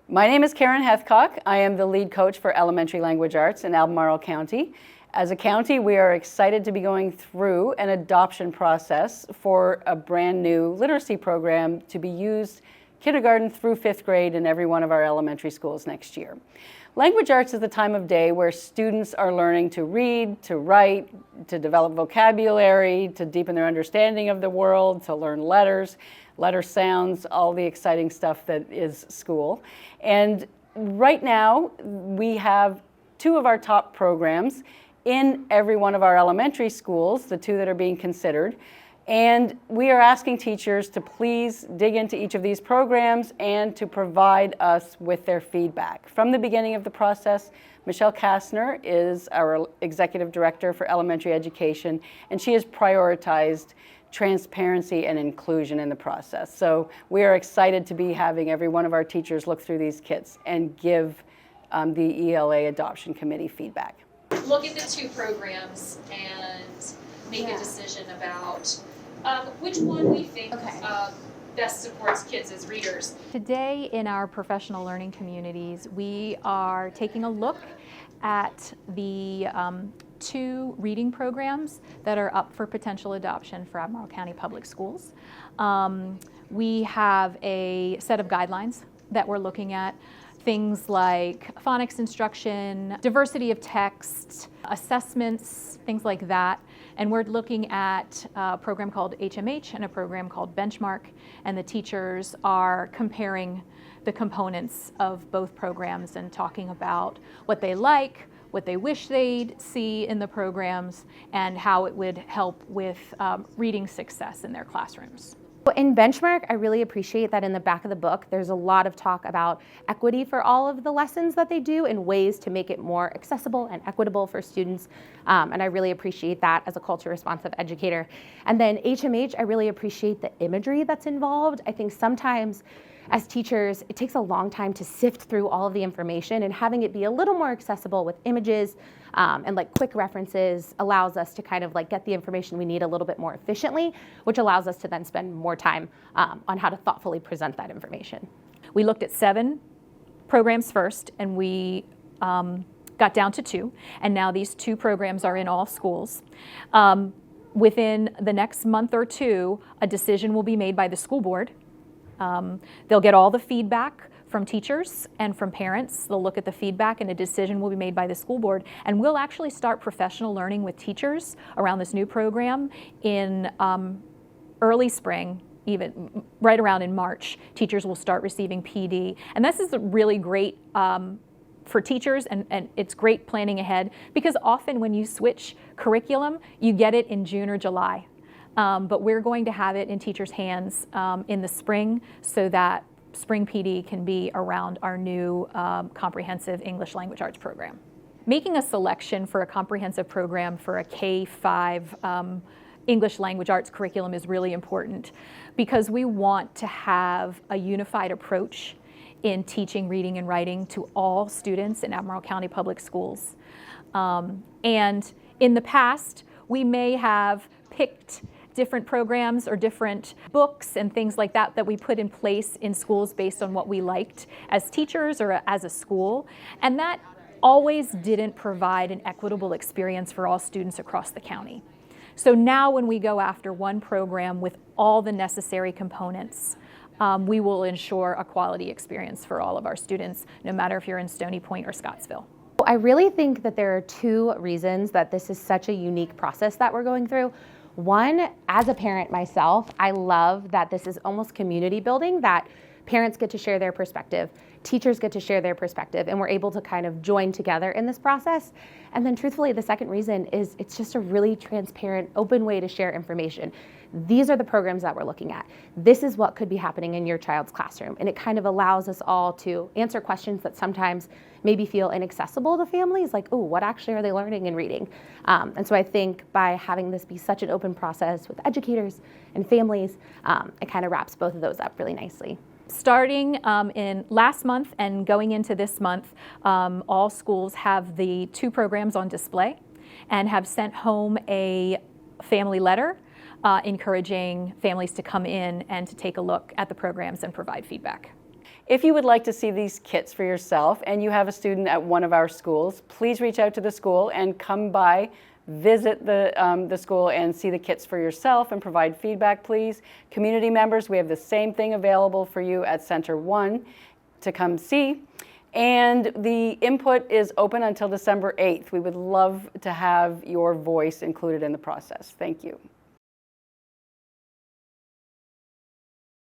My name is Karen Hethcock. I am the lead coach for elementary language arts in Albemarle County. As a county, we are excited to be going through an adoption process for a brand new literacy program to be used kindergarten through 5th grade in every one of our elementary schools next year. Language arts is the time of day where students are learning to read, to write, to develop vocabulary, to deepen their understanding of the world, to learn letters, letter sounds, all the exciting stuff that is school. And right now, we have 2 of our top programs in every one of our elementary schools, the 2 that are being considered. And we are asking teachers to please dig into each of these programs and to provide us with their feedback. From the beginning of the process, Michelle Kastner is our Executive Director for Elementary Education, and she has prioritized transparency and inclusion in the process. So we are excited to be having every one of our teachers look through these kits and give the ELA Adoption Committee feedback. Look at the 2 programs and make a decision about which one we think best supports kids as readers. Today in our professional learning communities, we are taking a look at the 2 reading programs that are up for potential adoption for Albemarle County Public Schools. We have a set of guidelines that we're looking at. Things like phonics instruction, diversity of text, assessments, things like that. And we're looking at a program called HMH and a program called Benchmark, and the teachers are comparing the components of both programs and talking about what they like, what they wish they'd see in the programs, and how it would help with reading success in their classrooms. In Benchmark, I really appreciate that in the back of the book, there's a lot of talk about equity for all of the lessons that they do and ways to make it more accessible and equitable for students. And I really appreciate that as a culture responsive educator. And then HMH, I really appreciate the imagery that's involved. I think sometimes as teachers, it takes a long time to sift through all of the information, and having it be a little more accessible with images and like quick references allows us to kind of like get the information we need a little bit more efficiently, which allows us to then spend more time on how to thoughtfully present that information. We looked at 7 programs first, and we got down to 2, and now these 2 programs are in all schools. Within the next month or 2, a decision will be made by the school board. They'll get all the feedback from teachers and from parents. They'll look at the feedback, and a decision will be made by the school board. And we'll actually start professional learning with teachers around this new program in early spring, even right around in March. Teachers will start receiving PD. And this is really great for teachers, and it's great planning ahead, because often when you switch curriculum, you get it in June or July. But we're going to have it in teachers' hands in the spring, so that spring PD can be around our new comprehensive English language arts program. Making a selection for a comprehensive program for a K-5 English language arts curriculum is really important, because we want to have a unified approach in teaching reading and writing to all students in Albemarle County Public Schools. And in the past, we may have picked different programs or different books and things like that that we put in place in schools based on what we liked as teachers or as a school. And that always didn't provide an equitable experience for all students across the county. So now when we go after one program with all the necessary components, we will ensure a quality experience for all of our students, no matter if you're in Stony Point or Scottsville. I really think that there are 2 reasons that this is such a unique process that we're going through. One, as a parent myself, I love that this is almost community building, that parents get to share their perspective, teachers get to share their perspective, and we're able to kind of join together in this process. And then truthfully, the second reason is it's just a really transparent, open way to share information. These are the programs that we're looking at. This is what could be happening in your child's classroom. And it kind of allows us all to answer questions that sometimes maybe feel inaccessible to families, like, oh, what actually are they learning and reading? And so I think by having this be such an open process with educators and families, it kind of wraps both of those up really nicely. Starting in last month and going into this month, all schools have the 2 programs on display and have sent home a family letter encouraging families to come in and to take a look at the programs and provide feedback. If you would like to see these kits for yourself and you have a student at one of our schools, please reach out to the school and come by, visit the school and see the kits for yourself and provide feedback, please. Community members, we have the same thing available for you at Center 1 to come see. And the input is open until December 8th. We would love to have your voice included in the process. Thank you.